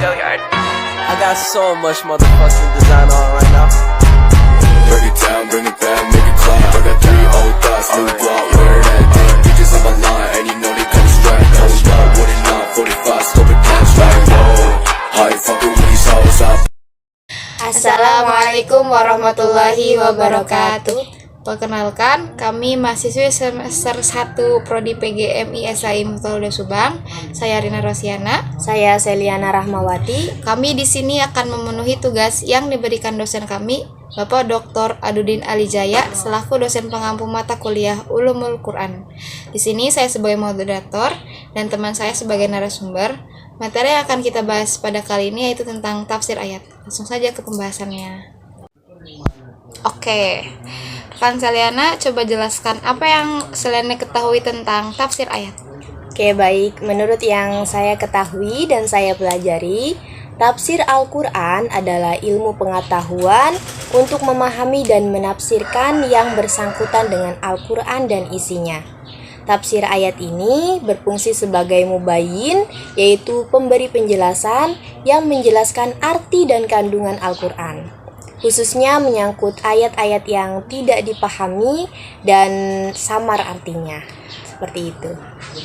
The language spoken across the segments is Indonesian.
I got so much motherfucking design on right now. Break it down, bring it back, make it clap. I got 3 old thoughts, new block, where that thing. Bitches on my line, and you know they come straight. Hold up, what it not, 45, scope it cash like whoa. How you fucking with these hoes up? Assalamualaikum warahmatullahi wabarakatuh. Perkenalkan, kami mahasiswi semester 1 Prodi PGMI SAI Muftahuda Subang. Saya Rina Rosiana. Saya Seliana Rahmawati. Kami di sini akan memenuhi tugas yang diberikan dosen kami, Bapak Dr. Adudin Alijaya, selaku dosen pengampu mata kuliah Ulumul Quran. Di sini saya sebagai moderator dan teman saya sebagai narasumber. Materi yang akan kita bahas pada kali ini yaitu tentang tafsir ayat. Langsung saja ke pembahasannya. Oke, rekan Seliana, coba jelaskan apa yang Seliana ketahui tentang tafsir ayat. Oke, baik. Menurut yang saya ketahui dan saya pelajari, tafsir Al-Quran adalah ilmu pengetahuan untuk memahami dan menafsirkan yang bersangkutan dengan Al-Quran dan isinya. Tafsir ayat ini berfungsi sebagai mubayyin, yaitu pemberi penjelasan yang menjelaskan arti dan kandungan Al-Quran, khususnya menyangkut ayat-ayat yang tidak dipahami dan samar artinya. Seperti itu.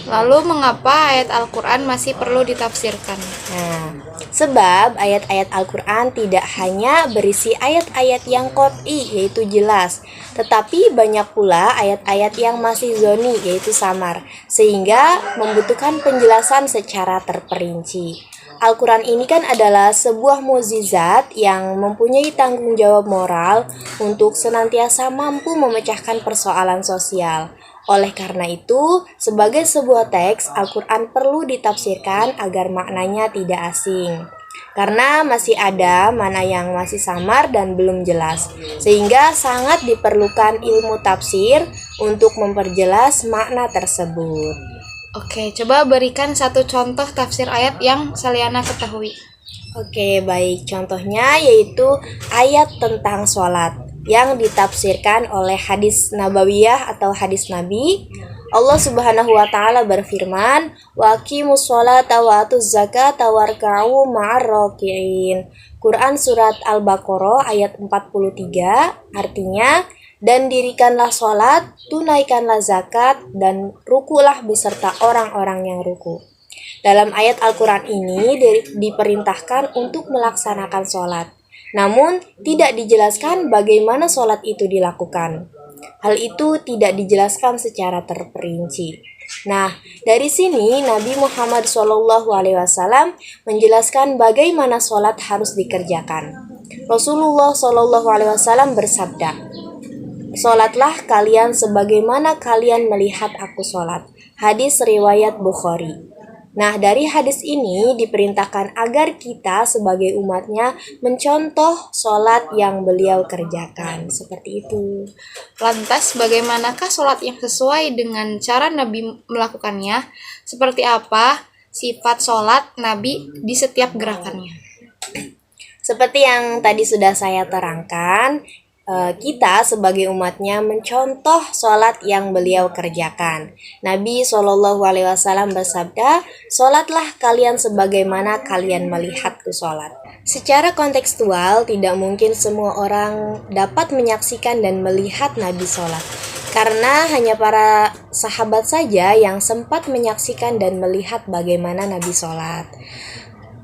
Lalu mengapa ayat Al-Quran masih perlu ditafsirkan? Nah, sebab ayat-ayat Al-Quran tidak hanya berisi ayat-ayat yang qot'i, yaitu jelas, tetapi banyak pula ayat-ayat yang masih zoni, yaitu samar, sehingga membutuhkan penjelasan secara terperinci. Al-Quran ini kan adalah sebuah mukjizat yang mempunyai tanggung jawab moral untuk senantiasa mampu memecahkan persoalan sosial. Oleh karena itu, sebagai sebuah teks, Al-Quran perlu ditafsirkan agar maknanya tidak asing. Karena masih ada mana yang masih samar dan belum jelas, sehingga sangat diperlukan ilmu tafsir untuk memperjelas makna tersebut. Oke, coba berikan satu contoh tafsir ayat yang Seliana ketahui. Oke, baik. Contohnya yaitu ayat tentang sholat yang ditafsirkan oleh hadis nabawiyah atau hadis Nabi. Allah Subhanahu wa taala berfirman, "Wa aqimus sholata wa atuz zakata warka'u ma'ar raki'in." Quran surat Al-Baqarah ayat 43, artinya, dan dirikanlah sholat, tunaikanlah zakat, dan rukulah beserta orang-orang yang ruku. Dalam ayat Al-Quran ini diperintahkan untuk melaksanakan sholat. Namun, tidak dijelaskan bagaimana sholat itu dilakukan. Hal itu tidak dijelaskan secara terperinci. Nah, dari sini Nabi Muhammad SAW menjelaskan bagaimana sholat harus dikerjakan. Rasulullah SAW bersabda, "Sholatlah kalian sebagaimana kalian melihat aku sholat." Hadis riwayat Bukhari. Nah, dari hadis ini diperintahkan agar kita sebagai umatnya mencontoh sholat yang beliau kerjakan. Seperti itu. Lantas, bagaimanakah sholat yang sesuai dengan cara Nabi melakukannya? Seperti apa sifat sholat Nabi di setiap gerakannya? Seperti yang tadi sudah saya terangkan, kita sebagai umatnya mencontoh sholat yang beliau kerjakan. Nabi SAW bersabda, "Sholatlah kalian sebagaimana kalian melihatku sholat." Secara kontekstual, tidak mungkin semua orang dapat menyaksikan dan melihat Nabi sholat, karena hanya para sahabat saja yang sempat menyaksikan dan melihat bagaimana Nabi sholat.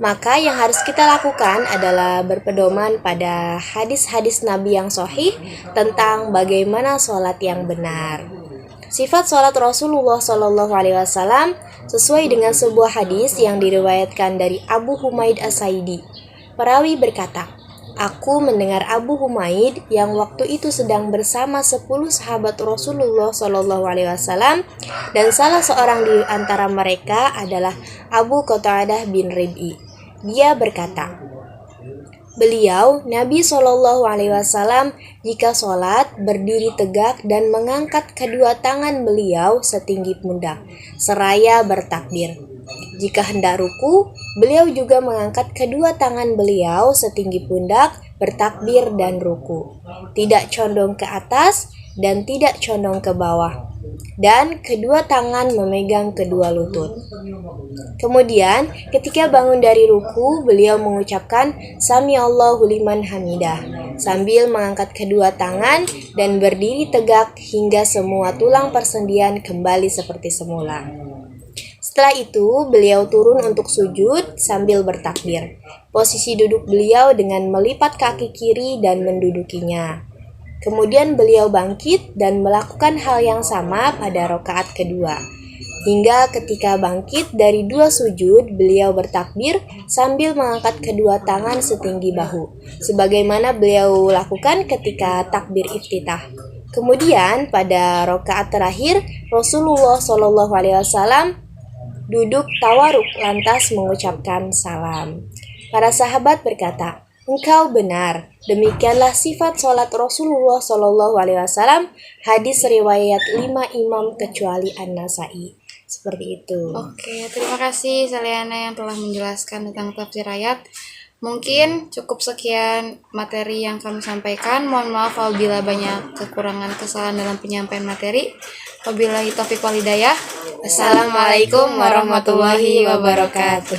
Maka yang harus kita lakukan adalah berpedoman pada hadis-hadis Nabi yang sahih tentang bagaimana sholat yang benar. Sifat sholat Rasulullah SAW sesuai dengan sebuah hadis yang diriwayatkan dari Abu Humaid As-Sa'idi. Perawi berkata, "Aku mendengar Abu Humaid yang waktu itu sedang bersama 10 sahabat Rasulullah SAW, dan salah seorang di antara mereka adalah Abu Qatadah bin Rib'i. Dia berkata, beliau, Nabi SAW, jika sholat, berdiri tegak dan mengangkat kedua tangan beliau setinggi pundak, seraya bertakbir. Jika hendak ruku, beliau juga mengangkat kedua tangan beliau setinggi pundak, bertakbir dan ruku. Tidak condong ke atas dan tidak condong ke bawah. dan kedua tangan memegang kedua lutut. Kemudian, ketika bangun dari ruku, beliau mengucapkan Sami Allahu liman hamidah sambil mengangkat kedua tangan dan berdiri tegak hingga semua tulang persendian kembali seperti semula. Setelah itu, beliau turun untuk sujud sambil bertakbir. Posisi duduk beliau dengan melipat kaki kiri dan mendudukinya. Kemudian beliau bangkit dan melakukan hal yang sama pada rakaat kedua. Hingga ketika bangkit dari dua sujud, beliau bertakbir sambil mengangkat kedua tangan setinggi bahu, sebagaimana beliau lakukan ketika takbir iftitah. Kemudian pada rakaat terakhir, Rasulullah SAW duduk tawaruk lantas mengucapkan salam. Para sahabat berkata, "Engkau benar. Demikianlah sifat sholat Rasulullah SAW." Hadis riwayat 5 imam kecuali An-Nasai. Seperti itu. Oke, terima kasih Saliana yang telah menjelaskan tentang tafsir ayat. Mungkin cukup sekian materi yang kami sampaikan. Mohon maaf apabila banyak kekurangan kesalahan dalam penyampaian materi. Wabillahi taufiq wal hidayah. Assalamualaikum warahmatullahi wabarakatuh.